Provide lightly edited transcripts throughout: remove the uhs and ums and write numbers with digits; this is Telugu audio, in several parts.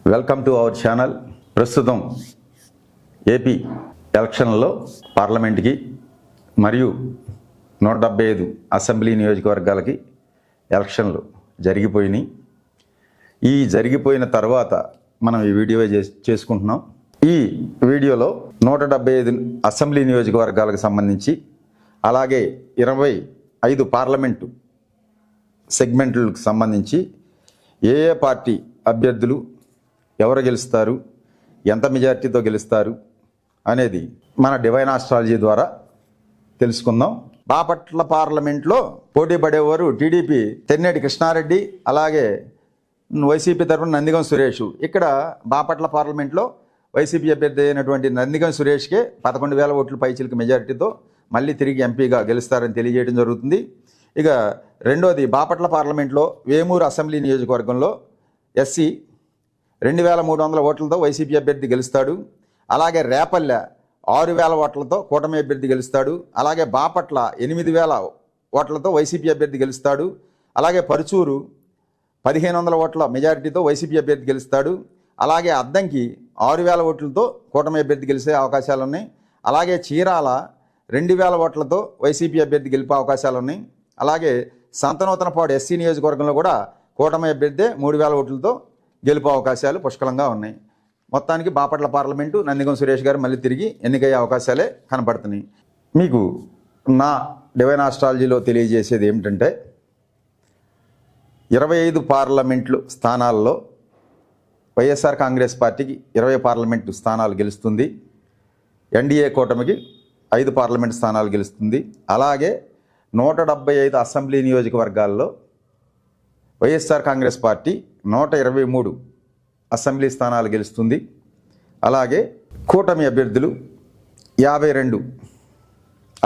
Welcome to our channel. ప్రస్తుతం ఏపీ ఎలక్షన్లలో పార్లమెంట్కి మరియు 175 అసెంబ్లీ నియోజకవర్గాలకి ఎలక్షన్లు జరిగిపోయినాయి. ఈ జరిగిపోయిన తర్వాత మనం ఈ వీడియో చేసుకుంటున్నాం. ఈ వీడియోలో 175 అసెంబ్లీ నియోజకవర్గాలకు సంబంధించి అలాగే 25 పార్లమెంటు సెగ్మెంట్లకు సంబంధించి ఏ పార్టీ అభ్యర్థులు ఎవరు గెలుస్తారు, ఎంత మెజార్టీతో గెలుస్తారు అనేది మన డివైన్ ఆస్ట్రాలజీ ద్వారా తెలుసుకుందాం. బాపట్ల పార్లమెంట్లో పోటీ పడేవారు టీడీపీ తెన్నేటి కృష్ణారెడ్డి, అలాగే వైసీపీ తరఫున నందిగం సురేష్. ఇక్కడ బాపట్ల పార్లమెంట్లో వైసీపీ అభ్యర్థి అయినటువంటి నందిగం సురేష్కే 11,000 ఓట్ల పైచిలకు మెజారిటీతో మళ్ళీ తిరిగి ఎంపీగా గెలుస్తారని తెలియజేయడం జరుగుతుంది. ఇక రెండోది, బాపట్ల పార్లమెంట్లో వేమూరు అసెంబ్లీ నియోజకవర్గంలో ఎస్సీ 2,300 ఓట్లతో వైసీపీ అభ్యర్థి గెలుస్తాడు. అలాగే రేపల్లె 6,000 ఓట్లతో కూటమి అభ్యర్థి గెలుస్తాడు. అలాగే బాపట్ల 8,000 ఓట్లతో వైసీపీ అభ్యర్థి గెలుస్తాడు. అలాగే పరుచూరు 1,500 ఓట్ల మెజారిటీతో వైసీపీ అభ్యర్థి గెలుస్తాడు. అలాగే అద్దంకి 6,000 ఓట్లతో కూటమి అభ్యర్థి గెలిచే అవకాశాలు ఉన్నాయి. అలాగే చీరాల 2,000 ఓట్లతో వైసీపీ అభ్యర్థి గెలిపే అవకాశాలు ఉన్నాయి. అలాగే సంతనూతనపాడు ఎస్సీ నియోజకవర్గంలో కూడా కూటమి అభ్యర్థి 3,000 ఓట్లతో గెలుపు అవకాశాలు పుష్కలంగా ఉన్నాయి. మొత్తానికి బాపట్ల పార్లమెంటు నందిగం సురేష్ గారు మళ్ళీ తిరిగి ఎన్నికయ్యే అవకాశాలే కనపడుతున్నాయి. మీకు నా డివైన్ ఆస్ట్రాలజీలో తెలియజేసేది ఏమిటంటే, 25 పార్లమెంట్లు స్థానాల్లో వైఎస్ఆర్ కాంగ్రెస్ పార్టీకి 20 పార్లమెంటు స్థానాలు గెలుస్తుంది. ఎన్డీఏ కూటమికి 5 పార్లమెంటు స్థానాలు గెలుస్తుంది. అలాగే 175 అసెంబ్లీ నియోజకవర్గాల్లో వైఎస్ఆర్ కాంగ్రెస్ పార్టీ 123 అసెంబ్లీ స్థానాలు గెలుస్తుంది. అలాగే కూటమి అభ్యర్థులు 52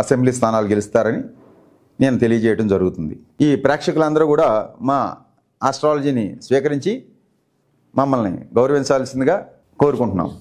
అసెంబ్లీ స్థానాలు గెలుస్తారని నేను తెలియజేయడం జరుగుతుంది. ఈ ప్రేక్షకులందరూ కూడా మా ఆస్ట్రాలజీని స్వీకరించి మమ్మల్ని గౌరవించాల్సిందిగా కోరుకుంటున్నాం.